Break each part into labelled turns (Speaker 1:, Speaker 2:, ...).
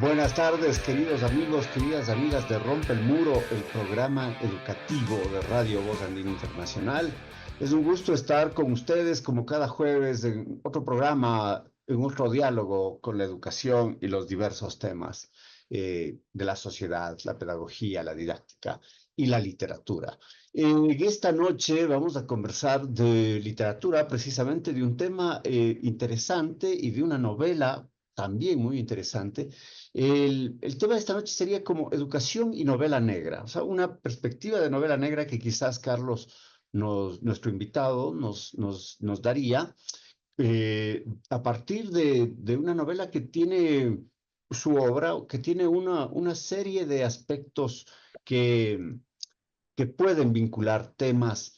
Speaker 1: Buenas tardes, queridos amigos, queridas amigas de Rompe el Muro, el programa educativo de Radio Voz Andina Internacional. Es un gusto estar con ustedes como cada jueves en otro programa, en otro diálogo con la educación y los diversos temas de la sociedad, la pedagogía, la didáctica y la literatura. En esta noche vamos a conversar de literatura, precisamente de un tema interesante y de una novela también muy interesante. El tema de esta noche sería como educación y novela negra, o sea, una perspectiva de novela negra que quizás Carlos, nuestro invitado, nos daría a partir de una novela que tiene su obra, que tiene una serie de aspectos que, que pueden vincular temas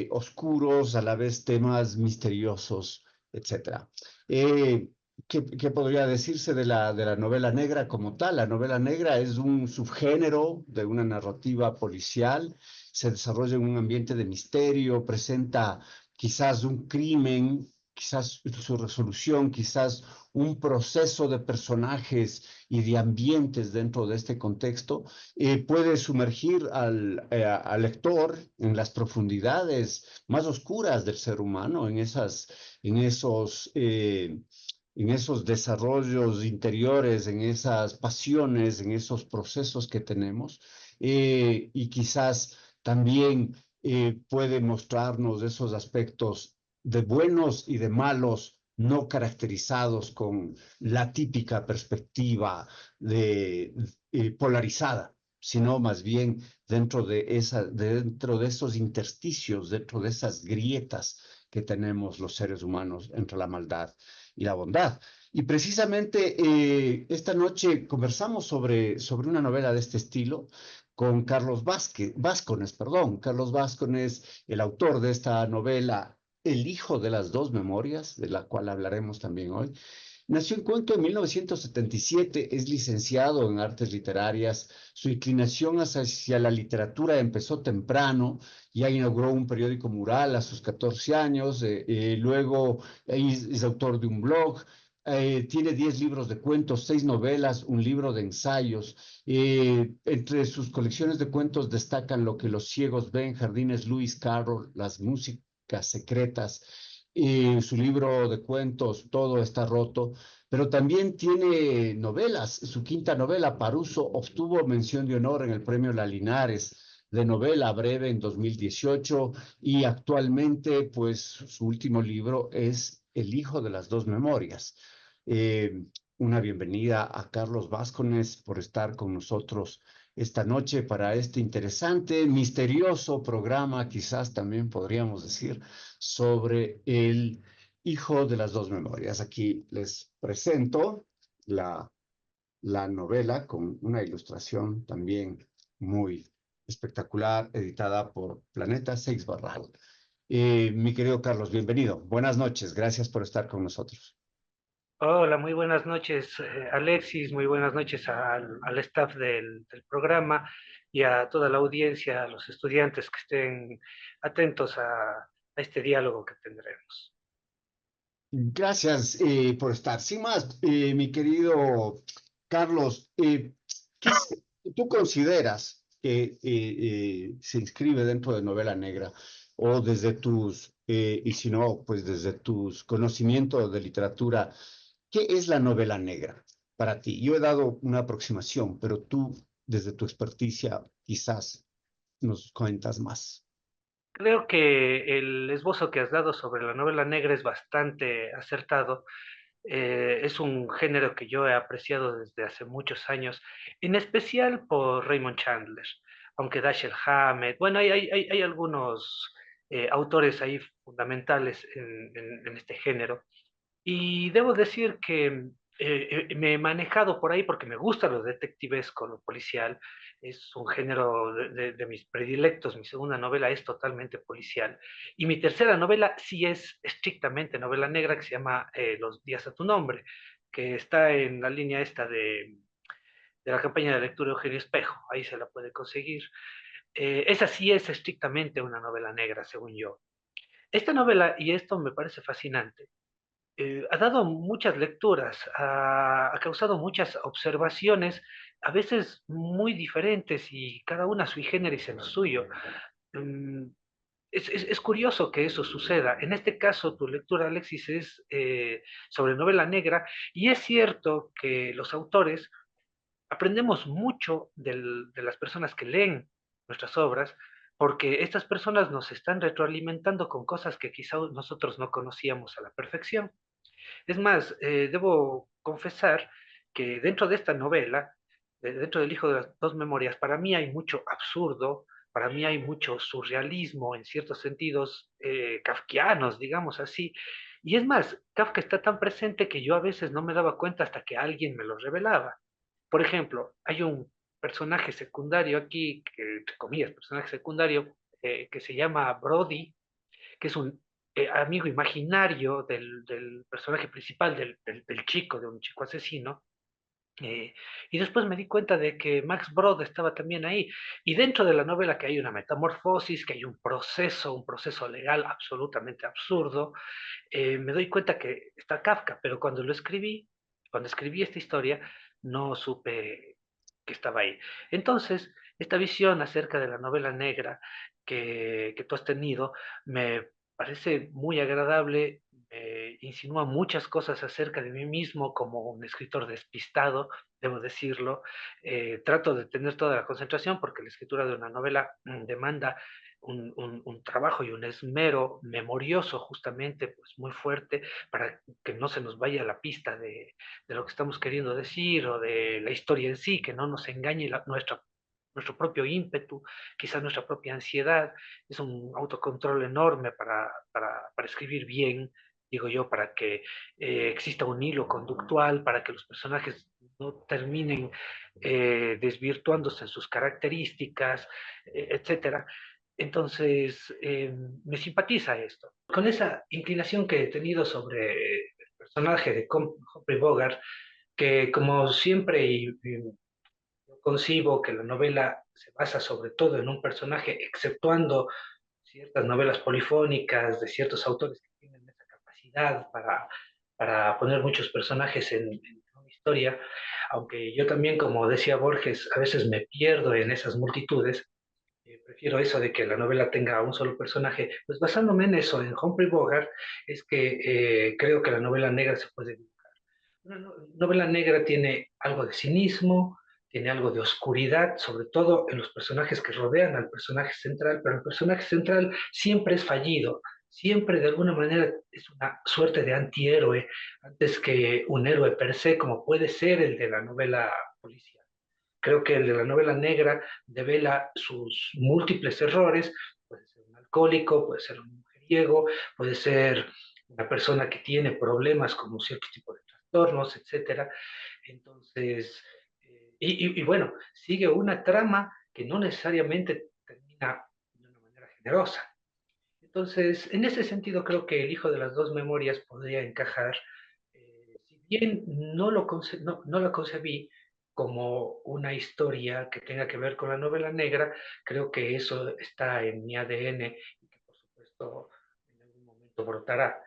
Speaker 1: oscuros, a la vez temas misteriosos, etcétera. Eh, ¿Qué podría decirse de la novela negra como tal? La novela negra es un subgénero de una narrativa policial, se desarrolla en un ambiente de misterio, presenta quizás un crimen, quizás su resolución, quizás un proceso de personajes y de ambientes dentro de este contexto, puede sumergir al lector en las profundidades más oscuras del ser humano, en esos, eh, en esos desarrollos interiores, en esas pasiones, en esos procesos que tenemos, y quizás también puede mostrarnos esos aspectos de buenos y de malos no caracterizados con la típica perspectiva de, polarizada, sino más bien dentro de esos intersticios, dentro de esas grietas que tenemos los seres humanos entre la maldad y la bondad. Y precisamente esta noche conversamos sobre una novela de este estilo con Carlos Vázquez, perdón. Carlos Vázquez, el autor de esta novela, El hijo de las dos memorias, de la cual hablaremos también hoy. Nació en Cuenca en 1977, es licenciado en artes literarias. Su inclinación hacia la literatura empezó temprano, ya inauguró un periódico mural a sus 14 años, luego es autor de un blog, tiene 10 libros de cuentos, 6 novelas, un libro de ensayos. Entre sus colecciones de cuentos destacan Lo que los ciegos ven, Jardines Lewis Carroll, Las músicas secretas, su libro de cuentos, Todo está roto, pero también tiene novelas. Su quinta novela, Paruso, obtuvo mención de honor en el premio La Linares de novela breve en 2018 y actualmente, pues, su último libro es El hijo de las dos memorias. Eh, una bienvenida a Carlos Vázquez por estar con nosotros esta noche para este interesante, misterioso programa, quizás también podríamos decir, sobre el hijo de las dos memorias. Aquí les presento la, la novela con una ilustración también muy espectacular, editada por Planeta Seix Barral. Mi querido Carlos, bienvenido. Buenas noches, gracias por estar con nosotros.
Speaker 2: Hola, muy buenas noches, Alexis, muy buenas noches al staff del programa y a toda la audiencia, a los estudiantes que estén atentos a este diálogo que tendremos.
Speaker 1: Gracias por estar. Sin más, mi querido Carlos, ¿tú consideras que se inscribe dentro de novela negra o desde y si no, pues desde tus conocimientos de literatura, qué es la novela negra para ti? Yo he dado una aproximación, pero tú, desde tu experticia, quizás nos cuentas más.
Speaker 2: Creo que el esbozo que has dado sobre la novela negra es bastante acertado. Es un género que yo he apreciado desde hace muchos años, en especial por Raymond Chandler, aunque Dashiell Hammett, bueno, hay algunos autores ahí fundamentales en este género. Y debo decir que me he manejado por ahí porque me gusta lo detectivesco, lo policial. Es un género de mis predilectos. Mi segunda novela es totalmente policial. Y mi tercera novela sí es estrictamente novela negra, que se llama Los días a tu nombre, que está en la línea esta de la campaña de lectura de Eugenio Espejo, ahí se la puede conseguir. Esa sí es estrictamente una novela negra, según yo. Esta novela, y esto me parece fascinante, ha dado muchas lecturas, ha causado muchas observaciones, a veces muy diferentes y cada una sui generis en lo suyo. Mm, es curioso que eso suceda. En este caso, tu lectura, Alexis, es sobre novela negra y es cierto que los autores aprendemos mucho de las personas que leen nuestras obras porque estas personas nos están retroalimentando con cosas que quizá nosotros no conocíamos a la perfección. Es más, debo confesar que dentro de esta novela, dentro del Hijo de las Dos Memorias, para mí hay mucho absurdo, para mí hay mucho surrealismo en ciertos sentidos kafkianos, digamos así. Y es más, Kafka está tan presente que yo a veces no me daba cuenta hasta que alguien me lo revelaba. Por ejemplo, hay un personaje secundario aquí, que, entre comillas, personaje secundario, que se llama Brody, que es un amigo imaginario del personaje principal, del chico, de un chico asesino. eh, y después me di cuenta de que Max Brod estaba también ahí. Y dentro de la novela que hay una metamorfosis, que hay un proceso legal absolutamente absurdo, me doy cuenta que está Kafka, pero cuando escribí esta historia, no supe que estaba ahí. Entonces, esta visión acerca de la novela negra que tú has tenido me parece muy agradable, me insinúa muchas cosas acerca de mí mismo como un escritor despistado, debo decirlo. Trato de tener toda la concentración porque la escritura de una novela demanda un trabajo y un esmero memorioso justamente, pues muy fuerte, para que no se nos vaya la pista de lo que estamos queriendo decir o de la historia en sí, que no nos engañe nuestro propio ímpetu, quizás nuestra propia ansiedad. Es un autocontrol enorme para escribir bien, digo yo, para que exista un hilo conductual, para que los personajes no terminen desvirtuándose en sus características, etcétera. Entonces, me simpatiza esto. Con esa inclinación que he tenido sobre el personaje de Humphrey Bogart, que como siempre yo concibo que la novela se basa sobre todo en un personaje, exceptuando ciertas novelas polifónicas de ciertos autores que tienen esa capacidad para poner muchos personajes en una historia, aunque yo también, como decía Borges, a veces me pierdo en esas multitudes. Prefiero eso de que la novela tenga un solo personaje, pues basándome en eso, en Humphrey Bogart, es que creo que la novela negra se puede dibujar. Una novela negra tiene algo de cinismo, tiene algo de oscuridad, sobre todo en los personajes que rodean al personaje central, pero el personaje central siempre es fallido, siempre de alguna manera es una suerte de antihéroe, antes que un héroe per se, como puede ser el de la novela policial. Creo que el de la novela negra devela sus múltiples errores, puede ser un alcohólico, puede ser un mujeriego, puede ser una persona que tiene problemas como cierto tipo de trastornos, etcétera. Entonces, bueno, sigue una trama que no necesariamente termina de una manera generosa. Entonces, en ese sentido, creo que El Hijo de las Dos Memorias podría encajar. Si bien no la concebí como una historia que tenga que ver con la novela negra, creo que eso está en mi ADN y que, por supuesto, en algún momento brotará.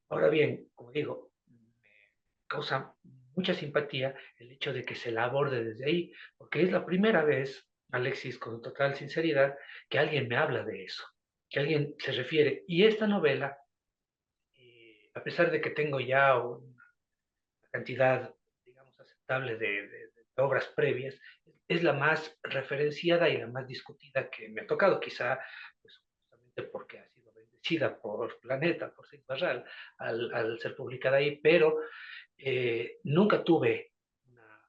Speaker 2: Ahora bien, como digo, me causa mucha simpatía el hecho de que se la aborde desde ahí, porque es la primera vez, Alexis, con total sinceridad, que alguien me habla de eso, que alguien se refiere. Y esta novela, a pesar de que tengo ya una cantidad, digamos, aceptable de obras previas, es la más referenciada y la más discutida que me ha tocado, quizá pues, justamente porque ha sido bendecida por Planeta, por Seis Barral, al ser publicada ahí, pero nunca tuve una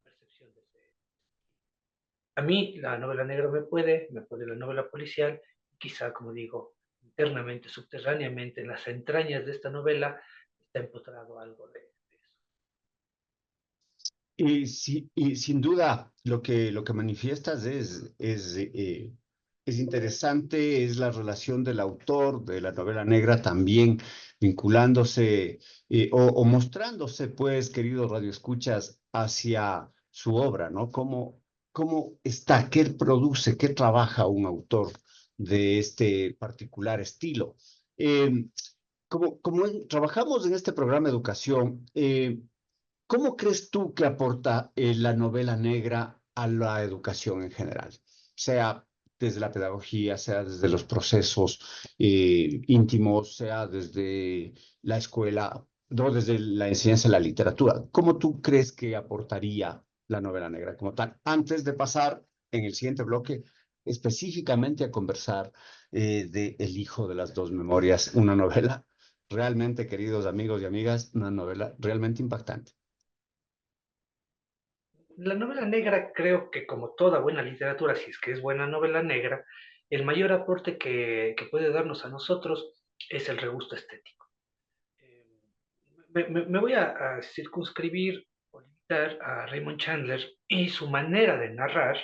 Speaker 2: percepción de ese. A mí la novela negra me puede la novela policial, quizá, como digo, internamente, subterráneamente, en las entrañas de esta novela está empotrado algo de eso.
Speaker 1: Y, sí, y sin duda lo que manifiestas es es interesante, es la relación del autor de la novela negra también vinculándose o mostrándose, pues, queridos radioescuchas, hacia su obra, ¿no? ¿Cómo está, qué produce, qué trabaja un autor de este particular estilo? Eh, Trabajamos en este programa de educación, ¿cómo crees tú que aporta la novela negra a la educación en general? Sea desde la pedagogía, sea desde los procesos íntimos, sea desde la escuela, no desde la enseñanza de la literatura. ¿Cómo tú crees que aportaría la novela negra como tal? Antes de pasar en el siguiente bloque específicamente a conversar de El hijo de las dos memorias, una novela realmente, queridos amigos y amigas, una novela realmente impactante.
Speaker 2: La novela negra creo que como toda buena literatura, si es que es buena novela negra, el mayor aporte que puede darnos a nosotros es el regusto estético. Eh, me voy a circunscribir o limitar a Raymond Chandler y su manera de narrar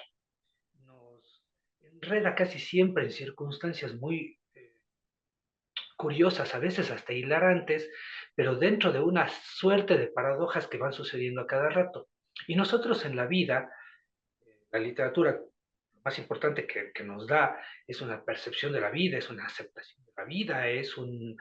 Speaker 2: nos enreda casi siempre en circunstancias muy curiosas, a veces hasta hilarantes, pero dentro de una suerte de paradojas que van sucediendo a cada rato. Y nosotros en la vida, la literatura, lo más importante que nos da es una percepción de la vida, es una aceptación de la vida, es un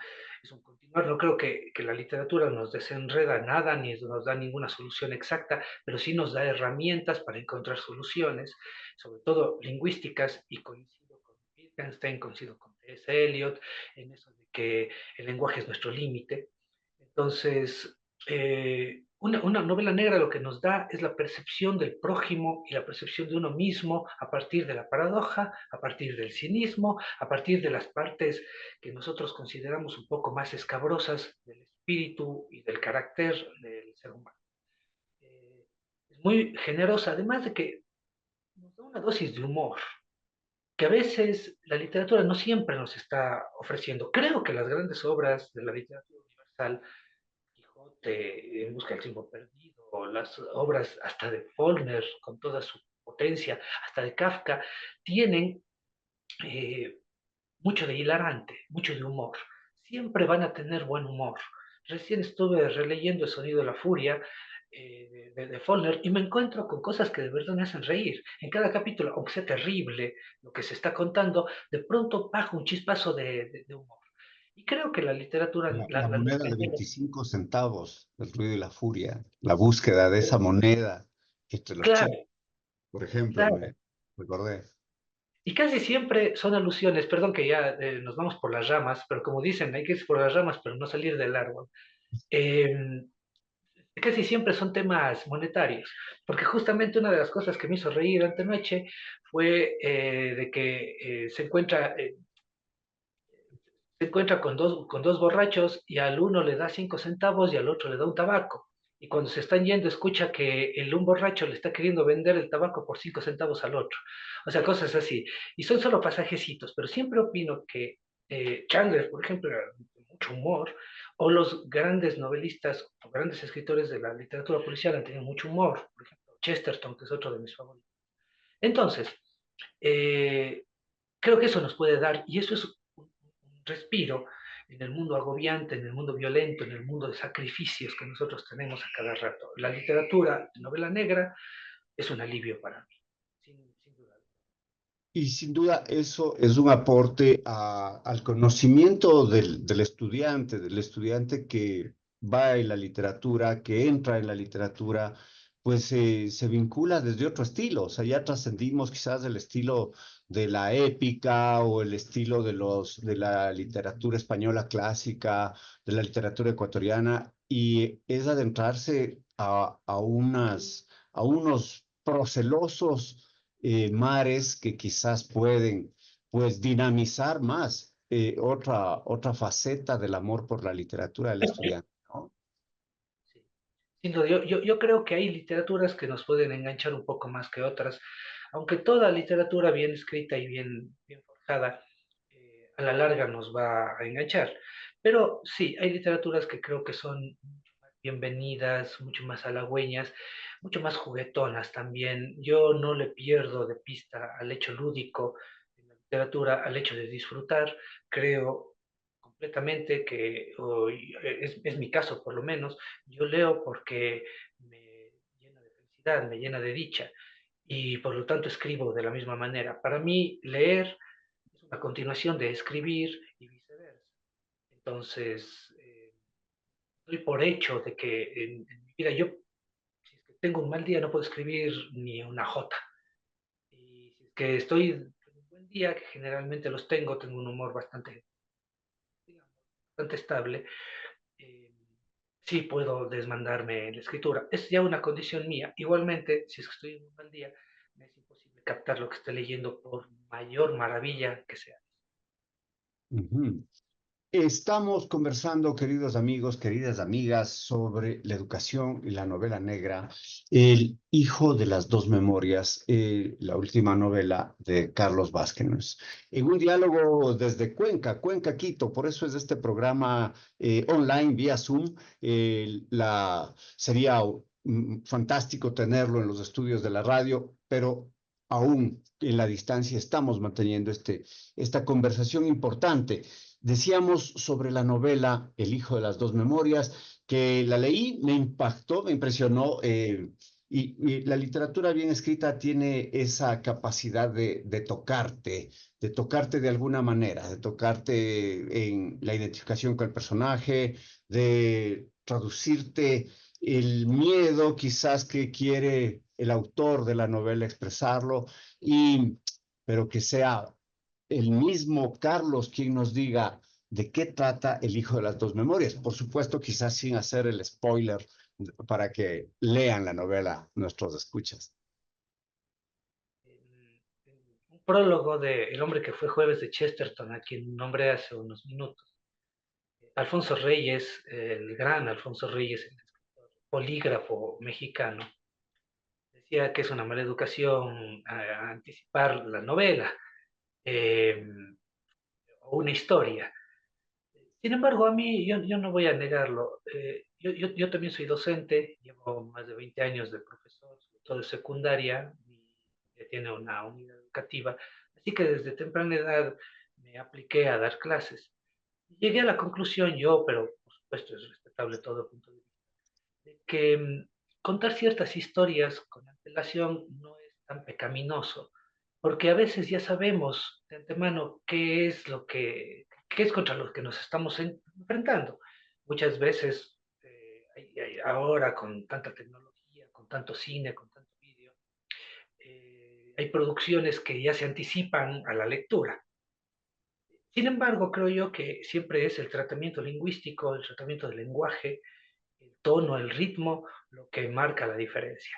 Speaker 2: continuar. No creo que la literatura nos desenreda nada ni nos da ninguna solución exacta, pero sí nos da herramientas para encontrar soluciones, sobre todo lingüísticas, y coincido con Wittgenstein, coincido con T.S. Eliot, en eso de que el lenguaje es nuestro límite. Entonces, una novela negra lo que nos da es la percepción del prójimo y la percepción de uno mismo a partir de la paradoja, a partir del cinismo, a partir de las partes que nosotros consideramos un poco más escabrosas del espíritu y del carácter del ser humano. Es muy generosa, además de que nos da una dosis de humor que a veces la literatura no siempre nos está ofreciendo. Creo que las grandes obras de la literatura universal, Quijote, En busca del tiempo perdido, o las obras hasta de Faulkner con toda su potencia, hasta de Kafka, tienen eh, mucho de hilarante, mucho de humor. Siempre van a tener buen humor. Recién estuve releyendo El sonido de la furia de Faulkner y me encuentro con cosas que de verdad me hacen reír. En cada capítulo, aunque sea terrible lo que se está contando, de pronto baja un chispazo de humor. Y creo que la literatura,
Speaker 1: La
Speaker 2: la
Speaker 1: moneda
Speaker 2: novela
Speaker 1: de
Speaker 2: negra,
Speaker 1: 25 centavos, el ruido y la furia, la búsqueda de esa moneda entre los chicos,
Speaker 2: claro,
Speaker 1: por ejemplo,
Speaker 2: claro.
Speaker 1: me recordé.
Speaker 2: Y casi siempre son alusiones, perdón que ya nos vamos por las ramas, pero como dicen, hay que ir por las ramas, pero no salir del árbol. Eh, Casi siempre son temas monetarios, porque justamente una de las cosas que me hizo reír antenoche fue de que se encuentra con dos borrachos y al uno le da 5 centavos y al otro le da un tabaco. Y cuando se están yendo, escucha que el un borracho le está queriendo vender el tabaco por 5 centavos al otro. O sea, cosas así. Y son solo pasajecitos, pero siempre opino que Chandler, por ejemplo, era de mucho humor, o los grandes novelistas o grandes escritores de la literatura policial han tenido mucho humor. Por ejemplo, Chesterton, que es otro de mis favoritos. Entonces, eh, creo que eso nos puede dar, y eso es un respiro en el mundo agobiante, en el mundo violento, en el mundo de sacrificios que nosotros tenemos a cada rato. La literatura de novela negra es un alivio para mí, sin duda.
Speaker 1: Y sin duda eso es un aporte al conocimiento del estudiante que va en la literatura, que entra en la literatura, pues se vincula desde otro estilo. O sea, ya trascendimos quizás del estilo de la épica o el estilo de la literatura española clásica, de la literatura ecuatoriana, y es adentrarse a unos procelosos mares que quizás pueden pues dinamizar más otra faceta del amor por la literatura del estudiante, ¿no?
Speaker 2: Sí. Sin duda, yo creo que hay literaturas que nos pueden enganchar un poco más que otras, aunque toda literatura bien escrita y bien forjada, a la larga nos va a enganchar. Pero sí, hay literaturas que creo que son mucho más bienvenidas, mucho más halagüeñas, mucho más juguetonas también. Yo no le pierdo de pista al hecho lúdico literatura al hecho de disfrutar. Creo completamente que, es mi caso por lo menos, yo leo porque me llena de felicidad, me llena de dicha y por lo tanto escribo de la misma manera. Para mí, leer es una continuación de escribir y viceversa. Entonces, doy por hecho de que en mi vida yo, si es que tengo un mal día, no puedo escribir ni una jota. Y si es que estoy en un buen día, que generalmente los tengo un humor bastante, digamos, bastante estable, eh, sí puedo desmandarme en la escritura. Es ya una condición mía. Igualmente, si es que estoy en un mal día, me es imposible captar lo que esté leyendo por mayor maravilla que sea.
Speaker 1: Ujú. Estamos conversando, queridos amigos, queridas amigas, sobre la educación y la novela negra, El hijo de las dos memorias, la última novela de Carlos Vázquez. En un diálogo desde Cuenca, Cuenca, Quito, por eso es este programa online vía Zoom. Sería fantástico tenerlo en los estudios de la radio, pero aún en la distancia estamos manteniendo esta conversación importante. Decíamos sobre la novela El hijo de las dos memorias, que la leí, me impactó, me impresionó, y la literatura bien escrita tiene esa capacidad de tocarte de alguna manera, de tocarte en la identificación con el personaje, de traducirte el miedo quizás que quiere el autor de la novela expresarlo, y, pero que sea el mismo Carlos quien nos diga de qué trata El hijo de las dos memorias. Por supuesto, quizás sin hacer el spoiler para que lean la novela nuestros escuchas.
Speaker 2: Un prólogo de El hombre que fue jueves de Chesterton, a quien nombré hace unos minutos. Alfonso Reyes, el gran Alfonso Reyes, el escritor polígrafo mexicano, decía que es una mala educación anticipar la novela eh, o una historia. Sin embargo, a mí, yo no voy a negarlo, yo también soy docente, llevo más de 20 años de profesor, sobre todo de secundaria, y tiene una unidad educativa, así que desde temprana edad me apliqué a dar clases. Llegué a la conclusión yo, pero por supuesto es respetable todo punto de vista, de que contar ciertas historias con antelación no es tan pecaminoso, porque a veces ya sabemos de antemano qué es contra lo que nos estamos enfrentando. Muchas veces, ahora con tanta tecnología, con tanto cine, con tanto vídeo, hay producciones que ya se anticipan a la lectura. Sin embargo, creo yo que siempre es el tratamiento lingüístico, el tratamiento del lenguaje, el tono, el ritmo, lo que marca la diferencia,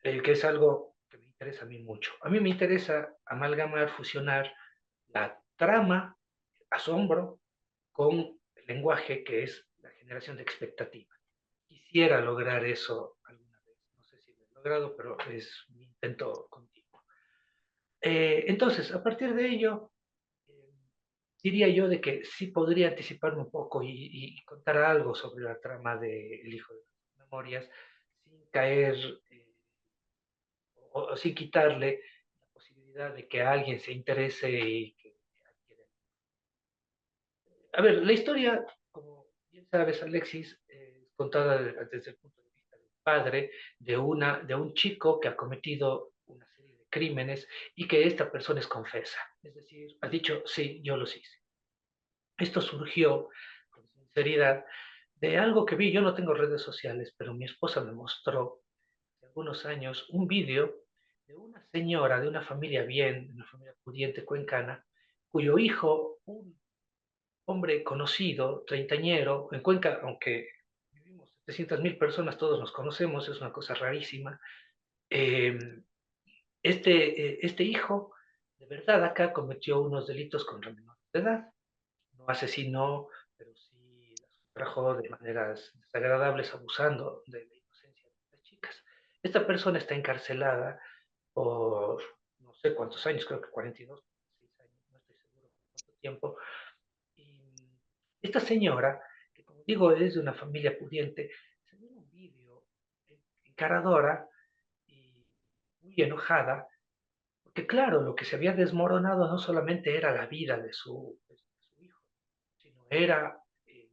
Speaker 2: que es algo que me interesa a mí mucho. A mí me interesa amalgamar, fusionar la trama, asombro, con el lenguaje, que es la generación de expectativa. Quisiera lograr eso alguna vez. No sé si lo he logrado, pero es mi intento continuo. Entonces, a partir de ello, eh, diría yo de que sí podría anticiparme un poco y contar algo sobre la trama de El hijo de las memorias, sin caer o sin quitarle la posibilidad de que alguien se interese y que adquiera. A ver, la historia, como bien sabes, Alexis, es contada desde el punto de vista del padre de un chico que ha cometido una serie de crímenes y que esta persona es confesa. Es decir, ha dicho, sí, yo los hice. Esto surgió con sinceridad de algo que vi. Yo no tengo redes sociales, pero mi esposa me mostró hace algunos años un vídeo de una señora de una familia bien, de una familia pudiente cuencana, cuyo hijo, un hombre conocido, treintañero, en Cuenca, aunque vivimos 700.000 personas, todos nos conocemos, es una cosa rarísima. Eh, este hijo, de verdad, acá cometió unos delitos contra menores de edad. No asesinó, pero sí las sustrajo de maneras desagradables, abusando de la inocencia de las chicas. Esta persona está encarcelada por no sé cuántos años, creo que 42, 46 años, no estoy seguro cuánto tiempo. Y esta señora, que como digo es de una familia pudiente, se ve en un vídeo encaradora y muy enojada Porque claro, lo que se había desmoronado no solamente era la vida de su hijo, sino era el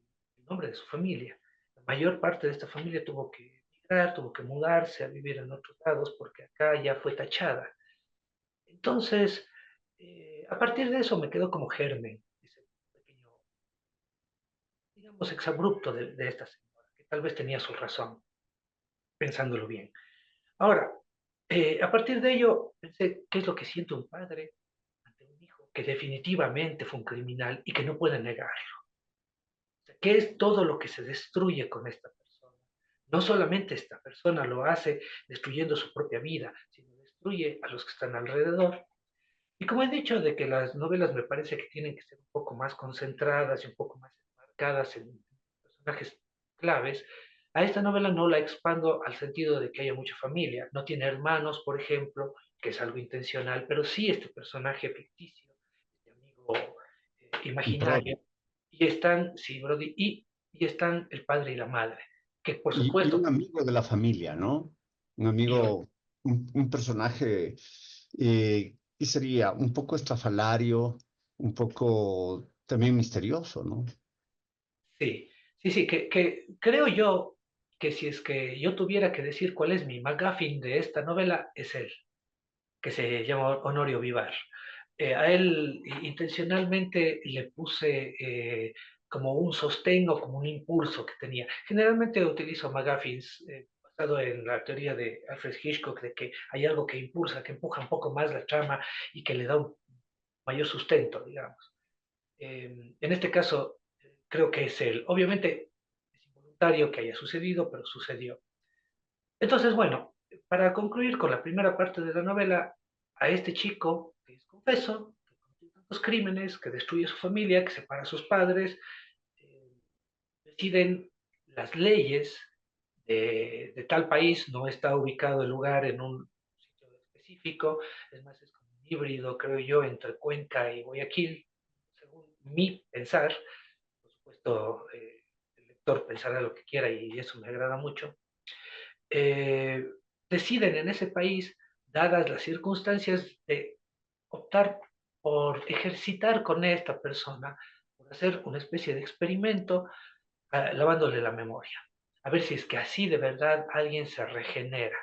Speaker 2: nombre de su familia. La mayor parte de esta familia tuvo que migrar, tuvo que mudarse a vivir en otros lados porque acá ya fue tachada. Entonces, a partir de eso me quedó como germen ese pequeño, digamos, exabrupto de esta señora, que tal vez tenía su razón, pensándolo bien. Ahora, a partir de ello, pensé, ¿qué es lo que siente un padre ante un hijo que definitivamente fue un criminal y que no puede negarlo? O sea, ¿qué es todo lo que se destruye con esta persona? No solamente esta persona lo hace destruyendo su propia vida, sino destruye a los que están alrededor. Y como he dicho, de que las novelas me parece que tienen que ser un poco más concentradas y un poco más enmarcadas en personajes claves, a esta novela no la expando al sentido de que haya mucha familia. No tiene hermanos, por ejemplo, que es algo intencional, pero sí este personaje ficticio, este amigo
Speaker 1: Brody.
Speaker 2: imaginario, y están, sí, Brody, y están el padre y la madre, que por
Speaker 1: Y un
Speaker 2: supuesto,
Speaker 1: amigo de la familia, ¿no? Un
Speaker 2: y
Speaker 1: amigo, un personaje, ¿qué sería? Un poco estrafalario, un poco también misterioso, ¿no?
Speaker 2: sí, sí, sí, que creo yo que si es que yo tuviera que decir cuál es mi McGuffin de esta novela, es él, que se llama Honorio Vivar. A él intencionalmente le puse como un sostén o como un impulso que tenía. Generalmente utilizo McGuffins basado en la teoría de Alfred Hitchcock de que hay algo que impulsa, que empuja un poco más la trama y que le da un mayor sustento, digamos. En este caso, creo que es él. Obviamente es involuntario que haya sucedido, pero sucedió. Entonces, bueno, para concluir con la primera parte de la novela, a este chico, que es confeso, que cometió tantos crímenes, que destruye a su familia, que separa a sus padres, eh, deciden las leyes de tal país, no está ubicado el lugar en un sitio específico, es más, es como un híbrido, creo yo, entre Cuenca y Guayaquil, según mi pensar. Por supuesto, el lector pensará lo que quiera y eso me agrada mucho. eh, Deciden en ese país, dadas las circunstancias, de optar por ejercitar con esta persona, por hacer una especie de experimento, lavándole la memoria, a ver si es que así de verdad alguien se regenera.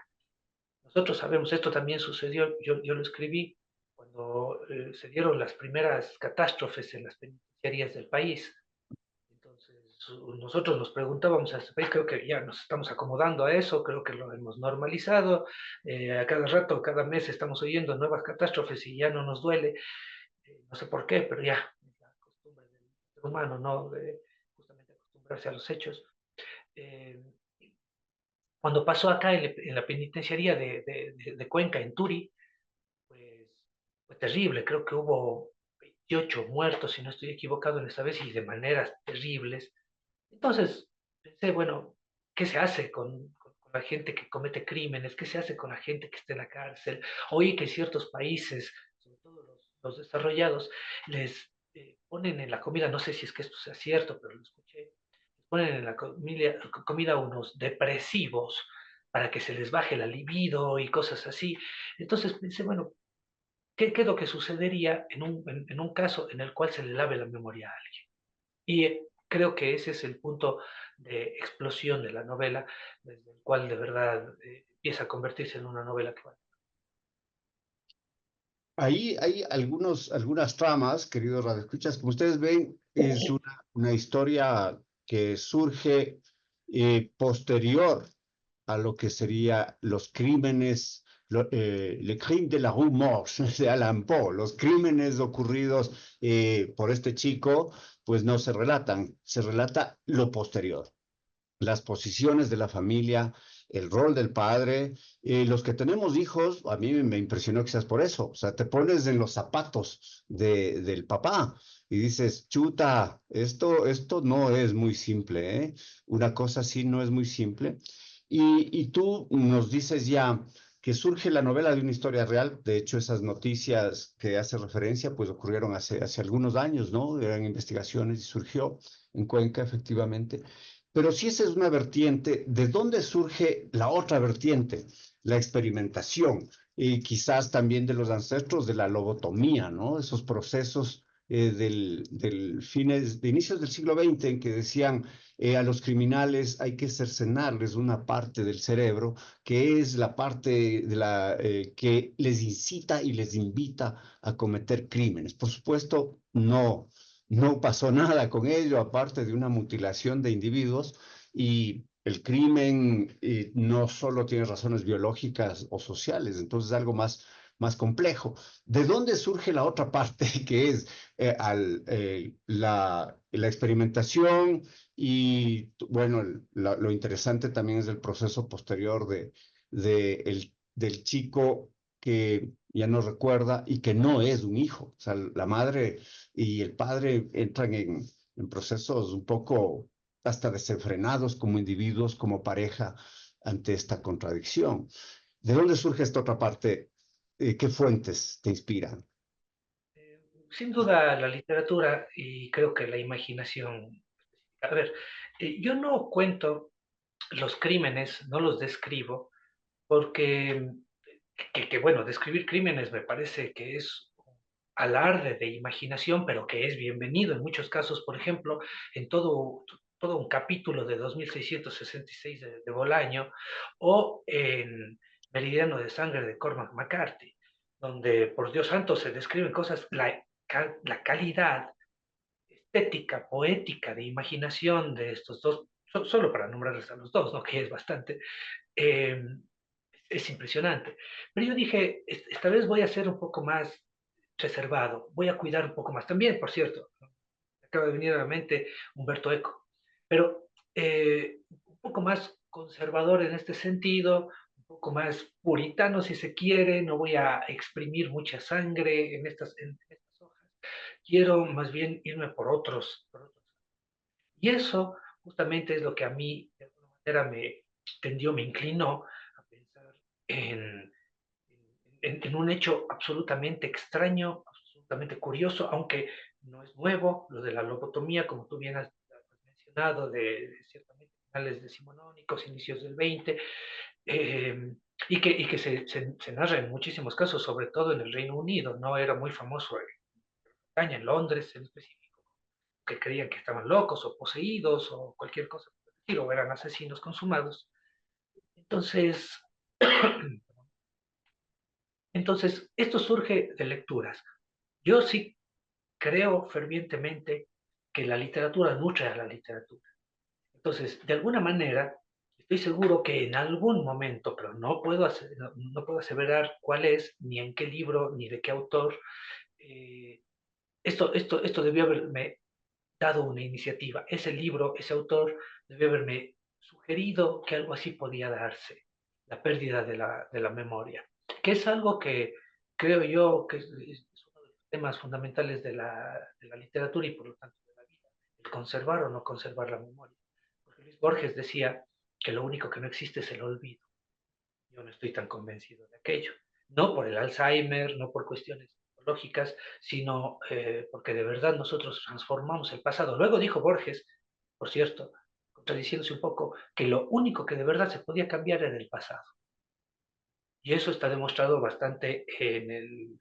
Speaker 2: Nosotros sabemos, esto también sucedió, yo lo escribí cuando se dieron las primeras catástrofes en las penitenciarías del país. Entonces, nosotros nos preguntábamos a este país, creo que ya nos estamos acomodando a eso, creo que lo hemos normalizado, a cada rato, cada mes estamos oyendo nuevas catástrofes y ya no nos duele, no sé por qué, pero ya, es la costumbre del ser humano, ¿no? De justamente acostumbrarse a los hechos. Eh, Cuando pasó acá en la penitenciaría de Cuenca, en Turi, pues fue terrible, creo que hubo 28 muertos, si no estoy equivocado en esta vez, y de maneras terribles. Entonces pensé, bueno, ¿qué se hace con la gente que comete crímenes? ¿Qué se hace con la gente que está en la cárcel? Oí que en ciertos países, sobre todo los desarrollados, les ponen en la comida, no sé si es que esto sea cierto, pero lo escuché, les ponen en la comida unos depresivos para que se les baje la libido y cosas así. Entonces pensé, bueno, ¿qué es lo que sucedería en un caso en el cual se le lave la memoria a alguien? Y creo que ese es el punto de explosión de la novela, desde el cual de verdad empieza a convertirse en una novela que vale.
Speaker 1: Ahí hay algunas tramas, queridos radioescuchas. Como ustedes ven, es una historia que surge posterior a lo que sería los crímenes, le crime de la Rue Morgue de Allan Poe. Los crímenes ocurridos por este chico, pues no se relatan, se relata lo posterior, las posiciones de la familia, el rol del padre. Los que tenemos hijos, a mí me impresionó que seas por eso. O sea, te pones en los zapatos del papá y dices, chuta, esto no es muy simple, ¿eh? Una cosa así no es muy simple. Y tú nos dices ya que surge la novela de una historia real. De hecho, esas noticias que hace referencia, pues ocurrieron hace algunos años, ¿no? Eran investigaciones y surgió en Cuenca, efectivamente. Pero si esa es una vertiente, ¿de dónde surge la otra vertiente? la experimentación y quizás también de los ancestros de la lobotomía, ¿no? Esos procesos de inicios del siglo XX en que decían a los criminales hay que cercenarles una parte del cerebro que es la parte que les incita y les invita a cometer crímenes. Por supuesto, no pasó nada con ello, aparte de una mutilación de individuos, y el crimen no solo tiene razones biológicas o sociales, entonces es algo más complejo. ¿De dónde surge la otra parte que es la experimentación? Y bueno, lo interesante también es el proceso posterior del chico que ya no recuerda y que no es un hijo. O sea, la madre y el padre entran en procesos un poco hasta desenfrenados como individuos, como pareja, ante esta contradicción. ¿De dónde surge esta otra parte? ¿Qué fuentes te inspiran?
Speaker 2: Sin duda la literatura y creo que la imaginación. A ver, yo no cuento los crímenes, no los describo, porque, bueno, describir crímenes me parece que es un alarde de imaginación, pero que es bienvenido en muchos casos. Por ejemplo, en todo un capítulo de 2666 de Bolaño, o en Meridiano de Sangre de Cormac McCarthy, donde, por Dios santo, se describen cosas, la calidad estética, poética, de imaginación de estos dos, solo para nombrarles a los dos, ¿no? Que es bastante, eh, es impresionante. Pero yo dije, esta vez voy a ser un poco más reservado, voy a cuidar un poco más. También, por cierto, acaba de venir a la mente Humberto Eco, pero un poco más conservador en este sentido, un poco más puritano si se quiere, no voy a exprimir mucha sangre en estas hojas, quiero más bien irme por otros. Y eso justamente es lo que a mí, de alguna manera, me inclinó a pensar en, en un hecho absolutamente extraño, absolutamente curioso, aunque no es nuevo, lo de la lobotomía, como tú bien has mencionado, de ciertamente finales decimonónicos, inicios del 20, eh, y que se narra en muchísimos casos, sobre todo en el Reino Unido. No era muy famoso en España, en Londres en específico, que creían que estaban locos o poseídos o cualquier cosa por el estilo, o eran asesinos consumados. Entonces, entonces, esto surge de lecturas. Yo sí creo fervientemente que la literatura nutre a la literatura. Entonces, de alguna manera, estoy seguro que en algún momento, pero no puedo aseverar cuál es, ni en qué libro, ni de qué autor, eh, esto debió haberme dado una iniciativa. Ese libro, ese autor, debió haberme sugerido que algo así podía darse, la pérdida de la memoria, que es algo que creo yo que es uno de los temas fundamentales de la literatura y por lo tanto de la vida, el conservar o no conservar la memoria. Porque Luis Borges decía que lo único que no existe es el olvido. Yo no estoy tan convencido de aquello. No por el Alzheimer, no por cuestiones psicológicas, sino porque de verdad nosotros transformamos el pasado. Luego dijo Borges, por cierto, contradiciéndose un poco, que lo único que de verdad se podía cambiar era el pasado. Y eso está demostrado bastante en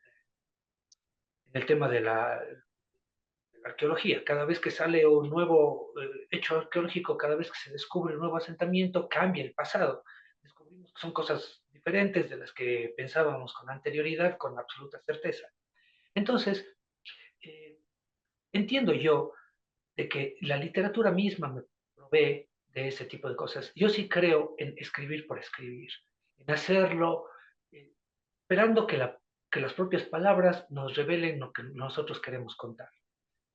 Speaker 2: el tema de la arqueología. Cada vez que sale un nuevo hecho arqueológico, cada vez que se descubre un nuevo asentamiento, cambia el pasado. Descubrimos que son cosas diferentes de las que pensábamos con anterioridad, con absoluta certeza. Entonces, eh, entiendo yo de que la literatura misma me provee de ese tipo de cosas. Yo sí creo en escribir por escribir, en hacerlo, eh, esperando que las propias palabras nos revelen lo que nosotros queremos contar.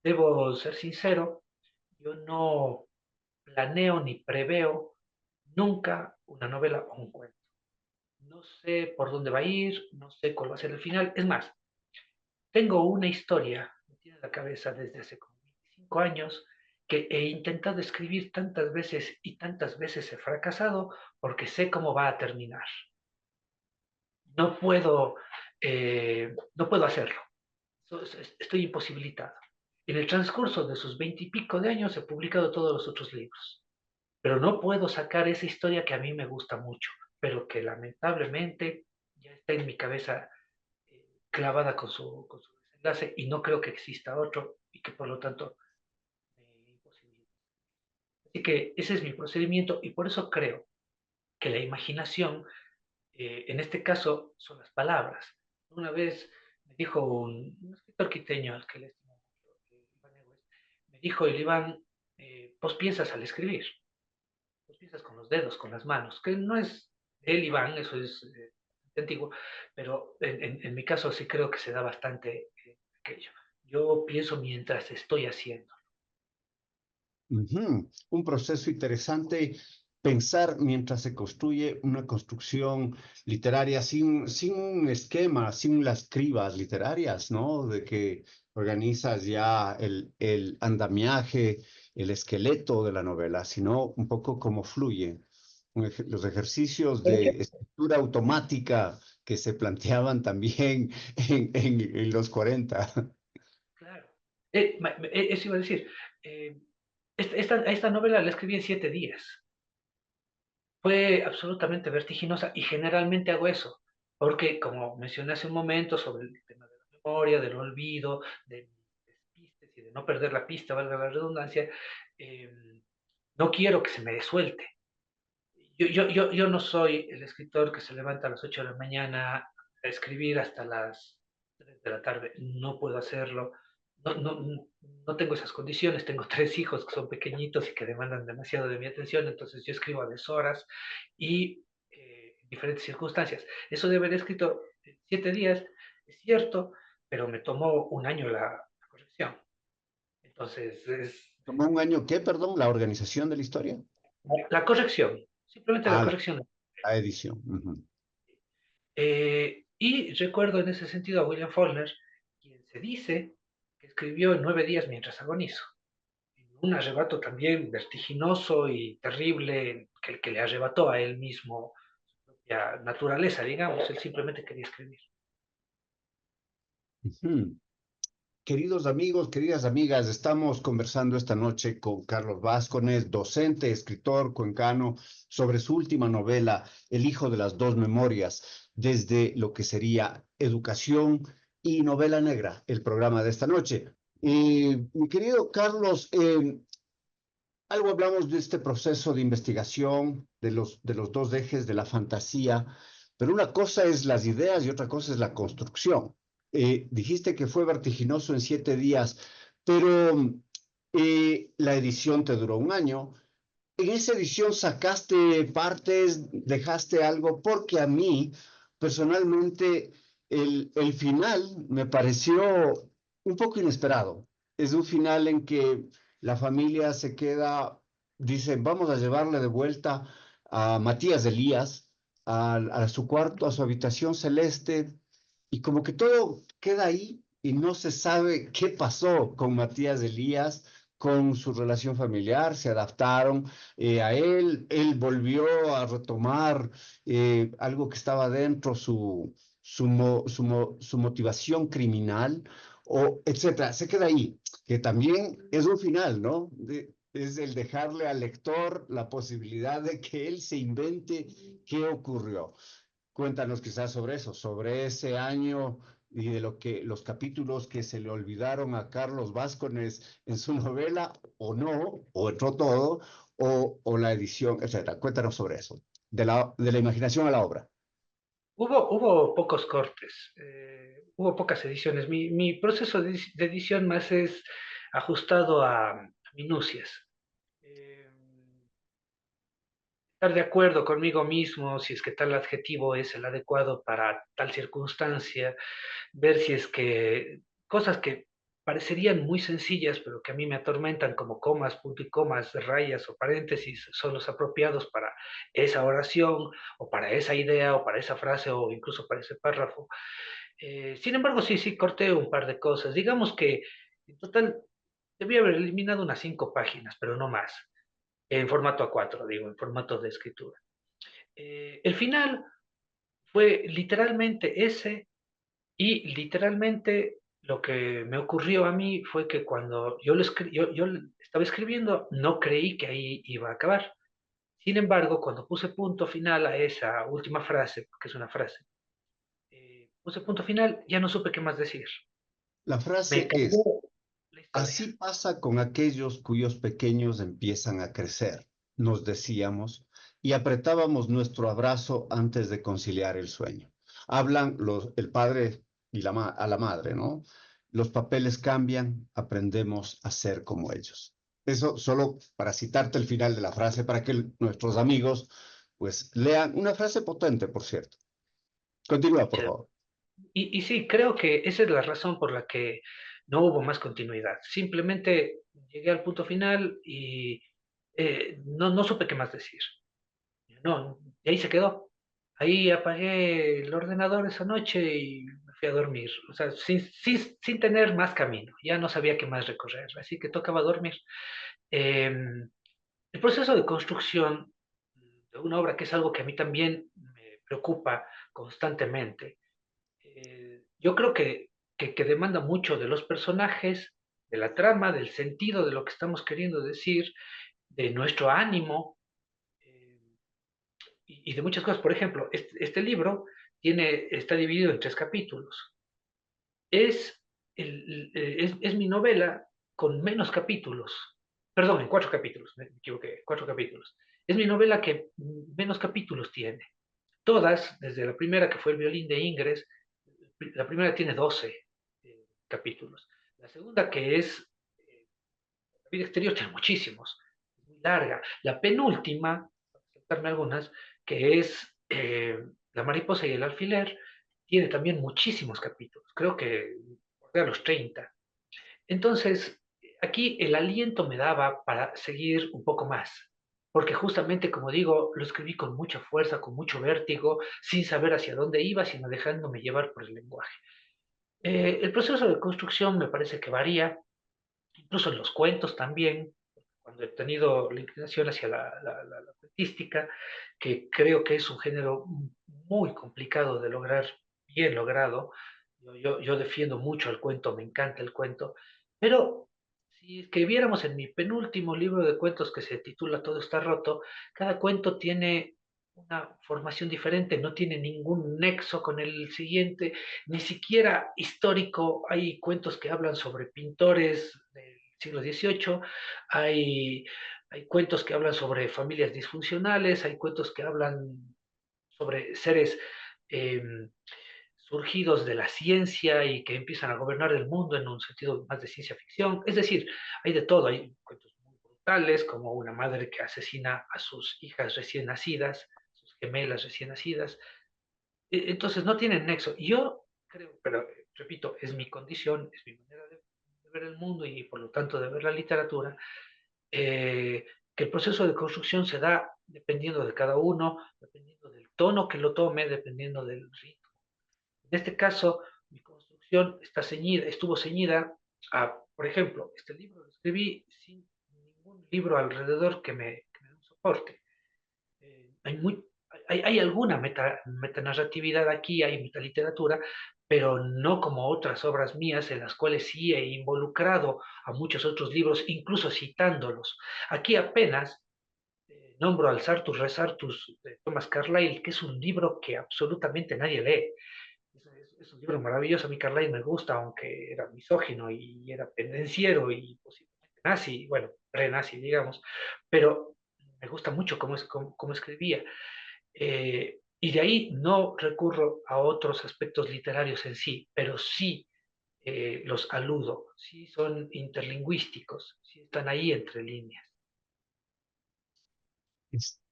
Speaker 2: Debo ser sincero, yo no planeo ni preveo nunca una novela o un cuento. No sé por dónde va a ir, no sé cuál va a ser el final. Es más, tengo una historia metida en la cabeza desde hace como 25 años que he intentado escribir tantas veces y tantas veces he fracasado porque sé cómo va a terminar. No puedo hacerlo. Estoy imposibilitado. En el transcurso de esos 20 y pico de años he publicado todos los otros libros, pero no puedo sacar esa historia que a mí me gusta mucho. pero que lamentablemente ya está en mi cabeza clavada con su desenlace y no creo que exista otro y que por lo tanto me imposibilita. Así que ese es mi procedimiento y por eso creo que la imaginación, en este caso, son las palabras. Una vez me dijo un escritor quiteño al que le estimo mucho, Iván Egues, me dijo el Iván, vos piensas al escribir, vos piensas con los dedos, con las manos, que no es el Iván, eso es antiguo, pero en mi caso sí creo que se da bastante aquello. Yo pienso mientras estoy haciendo.
Speaker 1: Ujú. Un proceso interesante, pensar mientras se construye una construcción literaria sin un esquema, sin las cribas literarias, ¿no? De que organizas ya el andamiaje, el esqueleto de la novela, sino un poco cómo fluye. Los ejercicios de escritura automática que se planteaban también en los 40.
Speaker 2: Claro. Eso iba a decir. eh, esta novela la escribí en 7 días. Fue absolutamente vertiginosa y generalmente hago eso, porque como mencioné hace un momento sobre el tema de la memoria, del olvido, de despistes y de no perder la pista, valga la redundancia, eh, no quiero que se me desuelte. Yo no soy el escritor que se levanta a las 8 de la mañana a escribir hasta las 3 de la tarde. No puedo hacerlo. No tengo esas condiciones. Tengo 3 hijos que son pequeñitos y que demandan demasiado de mi atención. Entonces yo escribo a deshoras y en diferentes circunstancias. Eso de haber escrito en 7 días es cierto, pero me tomó un año la corrección. Entonces es
Speaker 1: ¿Tomó un año qué, perdón? ¿La organización de la historia?
Speaker 2: la corrección, simplemente la
Speaker 1: Ah,
Speaker 2: corrección.
Speaker 1: la edición. Ujú.
Speaker 2: Y recuerdo en ese sentido a William Faulkner, quien se dice que escribió en 9 días mientras agonizo. Un arrebato también vertiginoso y terrible que le arrebató a él mismo su propia naturaleza, digamos. Él simplemente quería escribir.
Speaker 1: Ujú. Queridos amigos, queridas amigas, estamos conversando esta noche con Carlos Vázquez, docente, escritor cuencano, sobre su última novela, El hijo de las dos memorias, desde lo que sería educación y novela negra, el programa de esta noche. Mi querido Carlos, algo hablamos de este proceso de investigación, de los dos ejes de la fantasía, pero una cosa es las ideas y otra cosa es la construcción. Dijiste que fue vertiginoso en 7 días, pero la edición te duró un año. En esa edición sacaste partes, dejaste algo, porque a mí, personalmente, el final me pareció un poco inesperado. Es un final en que la familia se queda, dicen, vamos a llevarle de vuelta a Matías Elías a su cuarto, a su habitación celeste, y como que todo queda ahí y no se sabe qué pasó con Matías Elías, con su relación familiar, se adaptaron a él volvió a retomar algo que estaba dentro, su motivación criminal, o etcétera. Se queda ahí, que también es un final, ¿no? Es el dejarle al lector la posibilidad de que él se invente qué ocurrió. Cuéntanos quizás sobre eso, sobre ese año y de lo que los capítulos que se le olvidaron a Carlos Vázquez en su novela, o no, o entró todo, o la edición, etcétera. Cuéntanos sobre eso, de la imaginación a la obra.
Speaker 2: Hubo pocos cortes, hubo pocas ediciones. Mi proceso de edición más es ajustado a minucias. Eh, Estar de acuerdo conmigo mismo si es que tal adjetivo es el adecuado para tal circunstancia, ver si es que cosas que parecerían muy sencillas, pero que a mí me atormentan, como comas, punto y comas, rayas o paréntesis, son los apropiados para esa oración o para esa idea o para esa frase o incluso para ese párrafo. Sin embargo, sí, corté un par de cosas. Digamos que en total debí haber eliminado unas 5 páginas, pero no más, en formato A4, digo, en formato de escritura. El final fue literalmente ese y literalmente lo que me ocurrió a mí fue que cuando yo estaba escribiendo, no creí que ahí iba a acabar, Sin embargo, cuando puse punto final a esa última frase, que es una frase, puse punto final, ya no supe qué más decir.
Speaker 1: La
Speaker 2: Me
Speaker 1: frase
Speaker 2: cambió
Speaker 1: es,
Speaker 2: la historia.
Speaker 1: así pasa con aquellos cuyos pequeños empiezan a crecer, nos decíamos, y apretábamos nuestro abrazo antes de conciliar el sueño. Hablan el padre y a la madre, ¿no? Los papeles cambian, aprendemos a ser como ellos. Eso solo para citarte el final de la frase, para que nuestros amigos pues lean una frase potente, por cierto. Continúa, por favor.
Speaker 2: Y sí, creo que esa es la razón por la que no hubo más continuidad. Simplemente llegué al punto final y no supe qué más decir. No, y ahí se quedó. Ahí apagué el ordenador esa noche y me fui a dormir. O sea, sin tener más camino. Ya no sabía qué más recorrer, así que tocaba dormir. Eh, el proceso de construcción de una obra, que es algo que a mí también me preocupa constantemente, yo creo que demanda mucho de los personajes, de la trama, del sentido de lo que estamos queriendo decir, de nuestro ánimo y de muchas cosas. Por ejemplo, este libro está dividido en 3 capítulos. Es mi novela con menos capítulos. Perdón, en 4 capítulos, me equivoqué, 4 capítulos. Es mi novela que menos capítulos tiene. Todas, desde la primera que fue El violín de Ingres, la primera tiene 12 capítulos. La segunda, que es La vida exterior, tiene muchísimos, es muy larga. La penúltima, para saltarme algunas, que es La mariposa y el alfiler, tiene también muchísimos capítulos, creo que a los 30. Entonces, aquí el aliento me daba para seguir un poco más, porque justamente, como digo, lo escribí con mucha fuerza, con mucho vértigo, sin saber hacia dónde iba, sino dejándome llevar por el lenguaje. El proceso de construcción me parece que varía, incluso en los cuentos también, cuando he tenido la inclinación hacia la cuentística, que creo que es un género muy complicado de lograr, bien logrado. Yo defiendo mucho el cuento, me encanta el cuento, pero si escribiéramos en mi penúltimo libro de cuentos, que se titula Todo está roto, cada cuento tiene una formación diferente, no tiene ningún nexo con el siguiente, ni siquiera histórico. Hay cuentos que hablan sobre pintores del siglo XVIII, hay, hay cuentos que hablan sobre familias disfuncionales, hay cuentos que hablan sobre seres eh, surgidos de la ciencia y que empiezan a gobernar el mundo en un sentido más de ciencia ficción. Es decir, hay de todo, hay cuentos muy brutales, como una madre que asesina a sus hijas recién nacidas, sus gemelas recién nacidas. Entonces no tienen nexo. Yo creo, pero repito, es mi condición, es mi manera de ver el mundo y por lo tanto de ver la literatura, que el proceso de construcción se da dependiendo de cada uno, dependiendo del tono que lo tome, dependiendo del ritmo. En este caso, mi construcción estuvo ceñida a, por ejemplo, este libro lo escribí sin ningún libro alrededor que me dé un soporte. Hay, hay alguna metanarratividad aquí, hay metaliteratura, pero no como otras obras mías en las cuales sí he involucrado a muchos otros libros, incluso citándolos. Aquí apenas nombro al Sartus Resartus de Thomas Carlyle, que es un libro que absolutamente nadie lee. Es un libro maravilloso, a mí Carlyle me gusta, aunque era misógino y era pendenciero y posiblemente nazi, bueno, pre-nazi, digamos, pero me gusta mucho cómo escribía. Y de ahí no recurro a otros aspectos literarios en sí, pero sí los aludo, sí son interlingüísticos, sí están ahí entre líneas.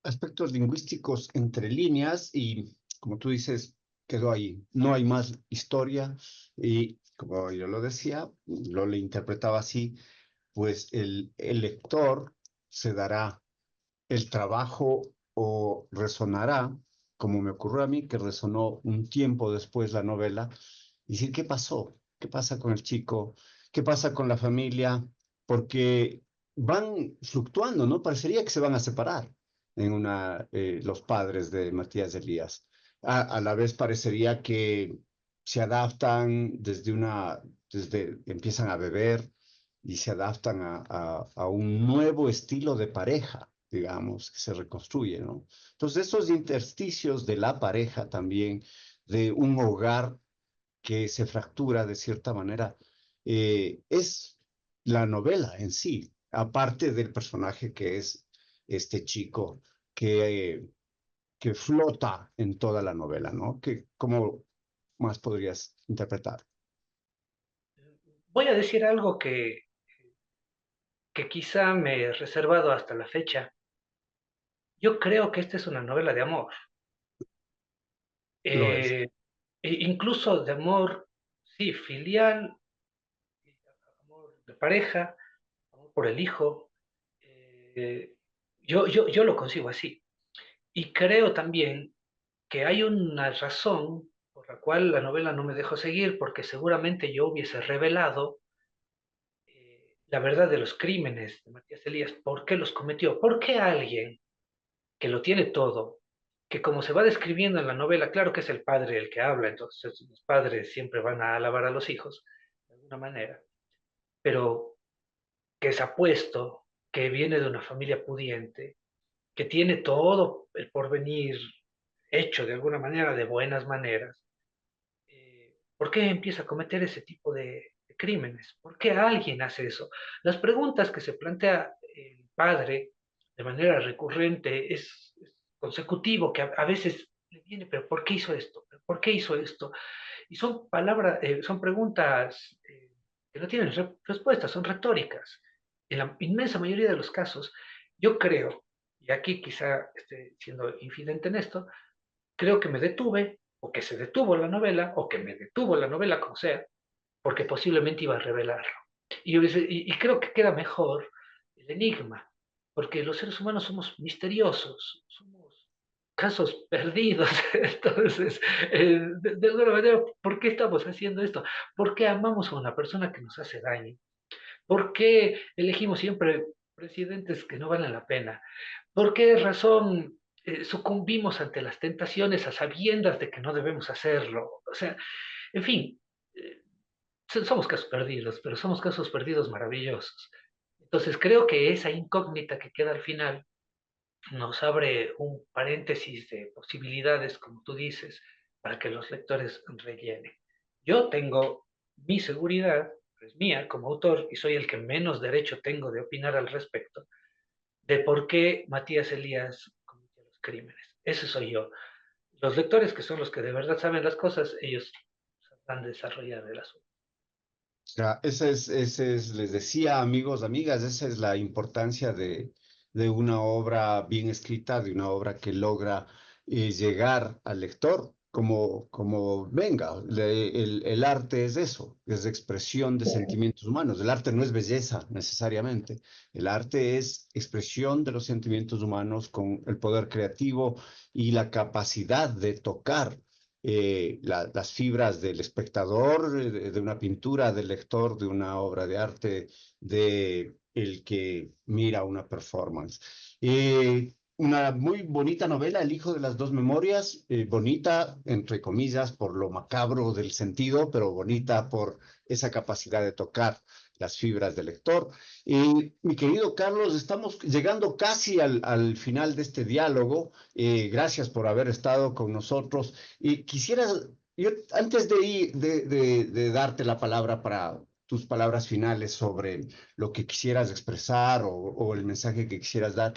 Speaker 1: Aspectos lingüísticos entre líneas y, como tú dices, quedó ahí. No hay más historia y, como yo lo decía, lo le interpretaba así, pues el lector se dará el trabajo o resonará, como me ocurrió a mí, que resonó un tiempo después la novela, y decir, ¿qué pasó? ¿Qué pasa con el chico? ¿Qué pasa con la familia? Porque van fluctuando, ¿no? Parecería que se van a separar los padres de Matías Elías. A la vez parecería que se adaptan empiezan a beber y se adaptan a un nuevo estilo de pareja. digamos, que se reconstruye, ¿no? Entonces, esos intersticios de la pareja también, de un hogar que se fractura de cierta manera, es la novela en sí, aparte del personaje que es este chico que, que flota en toda la novela, ¿no? ¿Cómo más podrías interpretar?
Speaker 2: Voy a decir algo que quizá me he reservado hasta la fecha. Yo creo que esta es una novela de amor,
Speaker 1: Lo es.
Speaker 2: eh, incluso de amor, sí, filial, amor de pareja, amor por el hijo. eh, yo lo consigo así. Y creo también que hay una razón por la cual la novela no me dejó seguir, porque seguramente yo hubiese revelado la verdad de los crímenes de Matías Elías. ¿Por qué los cometió? ¿Por qué alguien que lo tiene todo, que como se va describiendo en la novela, claro que es el padre el que habla, entonces los padres siempre van a alabar a los hijos, de alguna manera, pero que es apuesto, que viene de una familia pudiente, que tiene todo el porvenir hecho de alguna manera, de buenas maneras, ¿por qué empieza a cometer ese tipo de crímenes? ¿Por qué alguien hace eso? Las preguntas que se plantea el padre de manera recurrente es consecutivo, que a veces le viene, pero ¿por qué hizo esto? ¿Pero ¿por qué hizo esto? Y son palabras, son preguntas que no tienen respuestas, son retóricas. En la inmensa mayoría de los casos, yo creo, y aquí quizá esté siendo infidente en esto, creo que me detuve, o que se detuvo la novela, o que me detuvo la novela, como sea, porque posiblemente iba a revelarlo. Y creo que queda mejor el enigma, porque los seres humanos somos misteriosos, somos casos perdidos. Entonces, de alguna manera, ¿por qué estamos haciendo esto? ¿Por qué amamos a una persona que nos hace daño? ¿Por qué elegimos siempre presidentes que no valen la pena? ¿Por qué razón sucumbimos ante las tentaciones a sabiendas de que no debemos hacerlo? O sea, en fin, eh, somos casos perdidos, pero somos casos perdidos maravillosos. Entonces creo que esa incógnita que queda al final nos abre un paréntesis de posibilidades, como tú dices, para que los lectores rellenen. Yo tengo mi seguridad, es mía como autor, y soy el que menos derecho tengo de opinar al respecto, de por qué Matías Elías cometió los crímenes. Ese soy yo. Los lectores, que son los que de verdad saben las cosas, ellos van a desarrollar el asunto.
Speaker 1: Ya, les decía, amigos, amigas, esa es la importancia de una obra bien escrita, de una obra que logra llegar al lector, como venga. El arte es eso, es expresión de sentimientos humanos. El arte no es belleza necesariamente. El arte es expresión de los sentimientos humanos con el poder creativo y la capacidad de tocar las fibras del espectador, de una pintura, del lector, de una obra de arte, de el que mira una performance. Una muy bonita novela, El hijo de las dos memorias, bonita, entre comillas, por lo macabro del sentido, pero bonita por esa capacidad de tocar las fibras del lector. Mi querido Carlos, estamos llegando casi al final de este diálogo. Gracias por haber estado con nosotros. Y quisiera, yo antes de darte la palabra para tus palabras finales sobre lo que quisieras expresar o el mensaje que quisieras dar,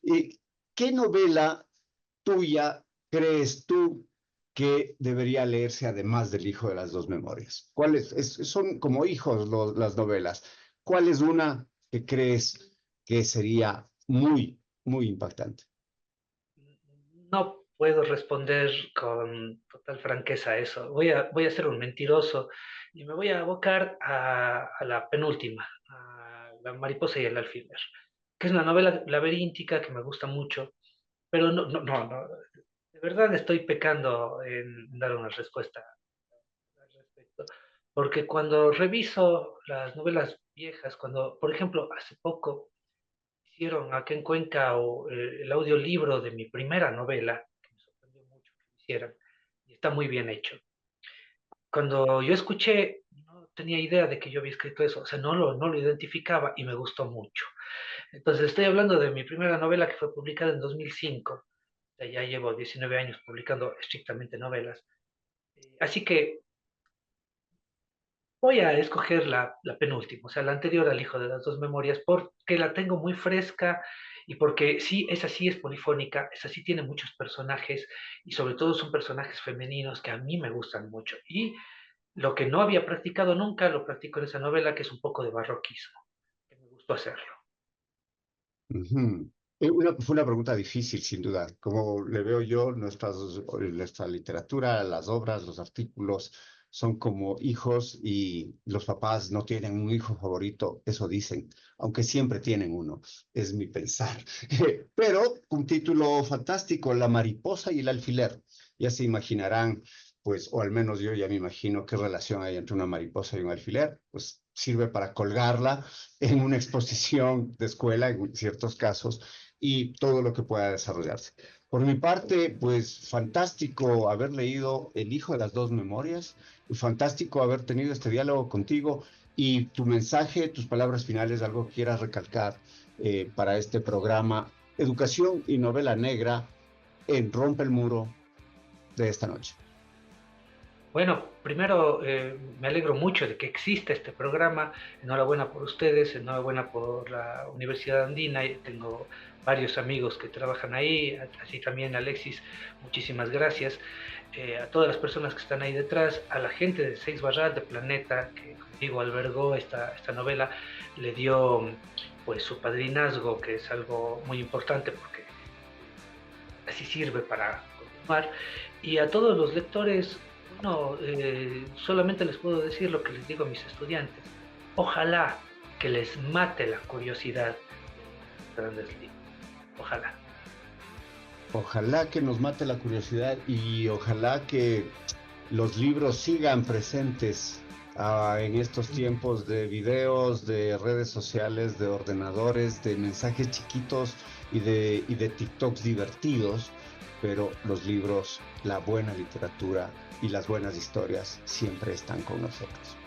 Speaker 1: eh, ¿qué novela tuya crees tú que debería leerse además del Hijo de las Dos Memorias? Son como hijos las novelas. ¿Cuál es una que crees que sería muy impactante?
Speaker 2: No puedo responder con total franqueza a eso. Voy a ser un mentiroso y me voy a abocar a la penúltima, a La mariposa y el alfiler, que es una novela laberíntica que me gusta mucho, pero no, de verdad estoy pecando en dar una respuesta al respecto, porque cuando reviso las novelas viejas, cuando, por ejemplo, hace poco hicieron acá en Cuenca el audiolibro de mi primera novela, que me sorprendió mucho que lo hicieran, y está muy bien hecho. Cuando yo escuché, no tenía idea de que yo había escrito eso, o sea, no lo identificaba y me gustó mucho. Entonces estoy hablando de mi primera novela que fue publicada en 2005. O sea, ya llevo 19 años publicando estrictamente novelas. Así que voy a escoger la penúltima, o sea, la anterior al Hijo de las Dos Memorias, porque la tengo muy fresca y porque sí, esa sí es polifónica, esa sí tiene muchos personajes y sobre todo son personajes femeninos que a mí me gustan mucho. Y lo que no había practicado nunca, lo practico en esa novela, que es un poco de barroquismo, que me gustó hacerlo.
Speaker 1: Ujú. Fue una pregunta difícil, sin duda. Como le veo yo, nuestra literatura, las obras, los artículos son como hijos y los papás no tienen un hijo favorito, eso dicen, aunque siempre tienen uno, es mi pensar. Pero un título fantástico, La mariposa y el alfiler. Ya se imaginarán, pues, o al menos yo ya me imagino qué relación hay entre una mariposa y un alfiler, pues sirve para colgarla en una exposición de escuela en ciertos casos y todo lo que pueda desarrollarse. Por mi parte, pues fantástico haber leído El Hijo de las Dos Memorias, fantástico haber tenido este diálogo contigo y tu mensaje, tus palabras finales, algo que quieras recalcar para este programa, Educación y Novela Negra en Rompe el Muro de esta noche.
Speaker 2: Bueno, primero me alegro mucho de que exista este programa. Enhorabuena por ustedes, enhorabuena por la Universidad Andina. Tengo varios amigos que trabajan ahí, así también Alexis, muchísimas gracias. A todas las personas que están ahí detrás, a la gente de Seis Barral, de Planeta, que contigo albergó esta novela, le dio pues su padrinazgo, que es algo muy importante porque así sirve para continuar. Y a todos los lectores, no, solamente les puedo decir lo que les digo a mis estudiantes. Ojalá que les mate la curiosidad de los grandes libros. Ojalá.
Speaker 1: Ojalá que nos mate la curiosidad y ojalá que los libros sigan presentes en estos tiempos de videos, de redes sociales, de ordenadores, de mensajes chiquitos y de TikToks divertidos, pero los libros, la buena literatura y las buenas historias siempre están con nosotros.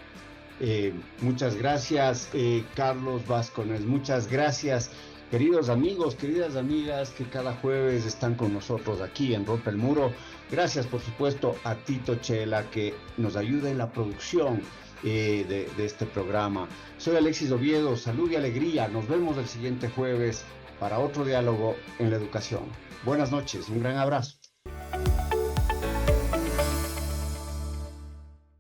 Speaker 1: Muchas gracias, Carlos Vázquez, muchas gracias. Queridos amigos, queridas amigas que cada jueves están con nosotros aquí en Rompe el Muro, gracias por supuesto a Tito Chela que nos ayuda en la producción de este programa. Soy Alexis Oviedo, salud y alegría. Nos vemos el siguiente jueves para otro diálogo en la educación. Buenas noches, un gran abrazo.